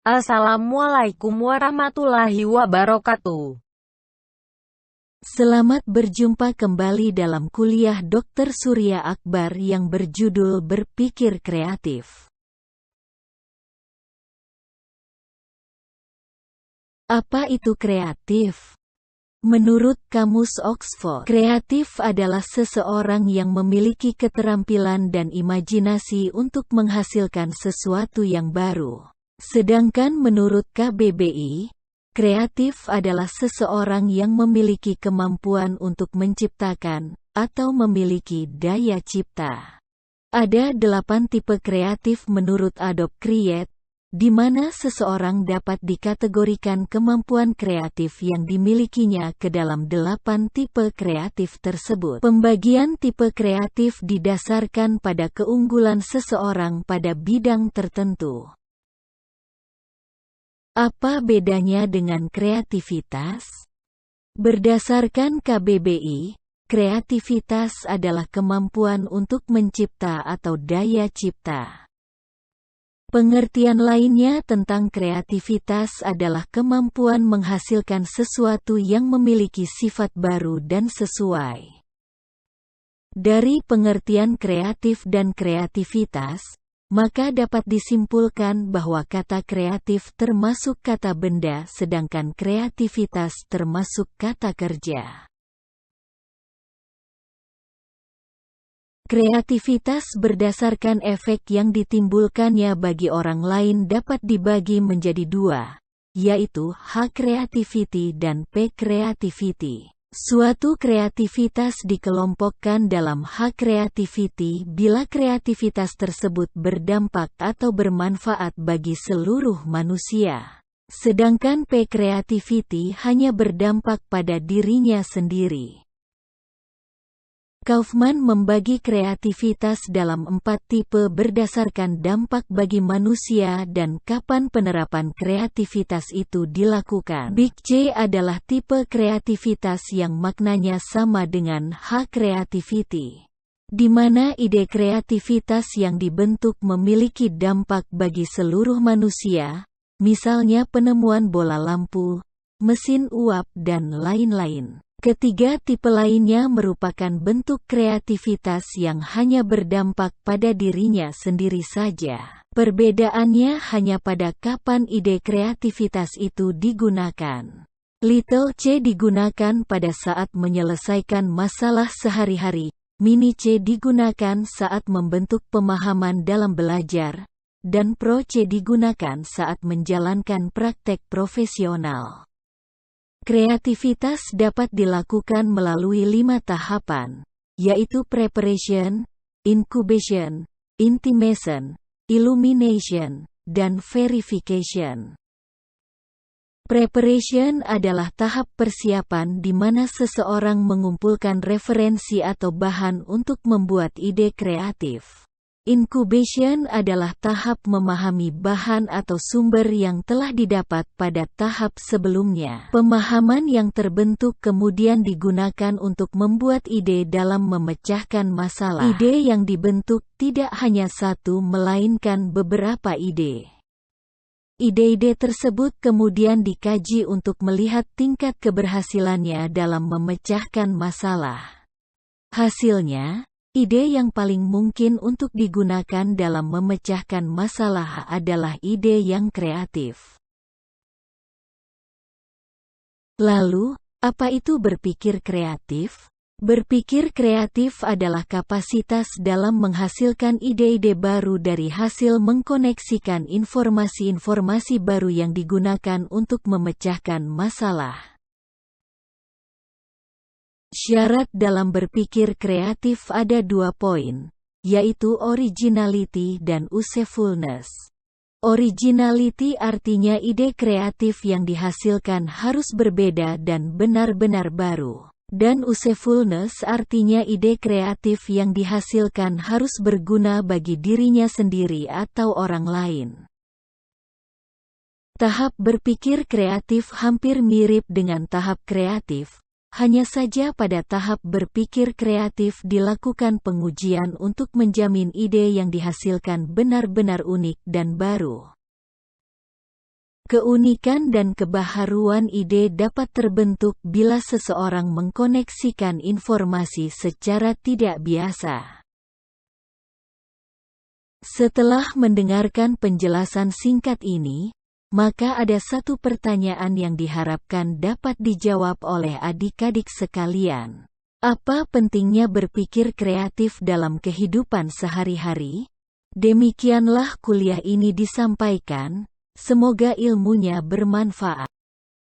Assalamualaikum warahmatullahi wabarakatuh. Selamat berjumpa kembali dalam kuliah Dr. Surya Akbar yang berjudul Berpikir Kreatif. Apa itu kreatif? Menurut Kamus Oxford, kreatif adalah seseorang yang memiliki keterampilan dan imajinasi untuk menghasilkan sesuatu yang baru. Sedangkan menurut KBBI, kreatif adalah seseorang yang memiliki kemampuan untuk menciptakan, atau memiliki daya cipta. Ada 8 tipe kreatif menurut Adobe Create, di mana seseorang dapat dikategorikan kemampuan kreatif yang dimilikinya ke dalam 8 tipe kreatif tersebut. Pembagian tipe kreatif didasarkan pada keunggulan seseorang pada bidang tertentu. Apa bedanya dengan kreativitas? Berdasarkan KBBI, kreativitas adalah kemampuan untuk mencipta atau daya cipta. Pengertian lainnya tentang kreativitas adalah kemampuan menghasilkan sesuatu yang memiliki sifat baru dan sesuai. Dari pengertian kreatif dan kreativitas, maka dapat disimpulkan bahwa kata kreatif termasuk kata benda sedangkan kreativitas termasuk kata kerja. Kreativitas berdasarkan efek yang ditimbulkannya bagi orang lain dapat dibagi menjadi 2, yaitu H-creativity dan P-creativity. Suatu kreativitas dikelompokkan dalam H-creativity bila kreativitas tersebut berdampak atau bermanfaat bagi seluruh manusia. Sedangkan P-creativity hanya berdampak pada dirinya sendiri. Kaufman membagi kreativitas dalam 4 tipe berdasarkan dampak bagi manusia dan kapan penerapan kreativitas itu dilakukan. Big C adalah tipe kreativitas yang maknanya sama dengan H-creativity, di mana ide kreativitas yang dibentuk memiliki dampak bagi seluruh manusia, misalnya penemuan bola lampu, mesin uap dan lain-lain. Ketiga tipe lainnya merupakan bentuk kreativitas yang hanya berdampak pada dirinya sendiri saja. Perbedaannya hanya pada kapan ide kreativitas itu digunakan. Little C digunakan pada saat menyelesaikan masalah sehari-hari, mini C digunakan saat membentuk pemahaman dalam belajar, dan Pro C digunakan saat menjalankan praktek profesional. Kreativitas dapat dilakukan melalui 5 tahapan, yaitu preparation, incubation, intimation, illumination, dan verification. Preparation adalah tahap persiapan di mana seseorang mengumpulkan referensi atau bahan untuk membuat ide kreatif. Incubation adalah tahap memahami bahan atau sumber yang telah didapat pada tahap sebelumnya. Pemahaman yang terbentuk kemudian digunakan untuk membuat ide dalam memecahkan masalah. Ide yang dibentuk tidak hanya satu melainkan beberapa ide. Ide-ide tersebut kemudian dikaji untuk melihat tingkat keberhasilannya dalam memecahkan masalah. Hasilnya, ide yang paling mungkin untuk digunakan dalam memecahkan masalah adalah ide yang kreatif. Lalu, apa itu berpikir kreatif? Berpikir kreatif adalah kapasitas dalam menghasilkan ide-ide baru dari hasil mengkoneksikan informasi-informasi baru yang digunakan untuk memecahkan masalah. Syarat dalam berpikir kreatif ada 2 poin, yaitu originality dan usefulness. Originality artinya ide kreatif yang dihasilkan harus berbeda dan benar-benar baru. Dan usefulness artinya ide kreatif yang dihasilkan harus berguna bagi dirinya sendiri atau orang lain. Tahap berpikir kreatif hampir mirip dengan tahap kreatif. Hanya saja pada tahap berpikir kreatif dilakukan pengujian untuk menjamin ide yang dihasilkan benar-benar unik dan baru. Keunikan dan kebaharuan ide dapat terbentuk bila seseorang mengkoneksikan informasi secara tidak biasa. Setelah mendengarkan penjelasan singkat ini, maka ada satu pertanyaan yang diharapkan dapat dijawab oleh adik-adik sekalian. Apa pentingnya berpikir kreatif dalam kehidupan sehari-hari? Demikianlah kuliah ini disampaikan. Semoga ilmunya bermanfaat.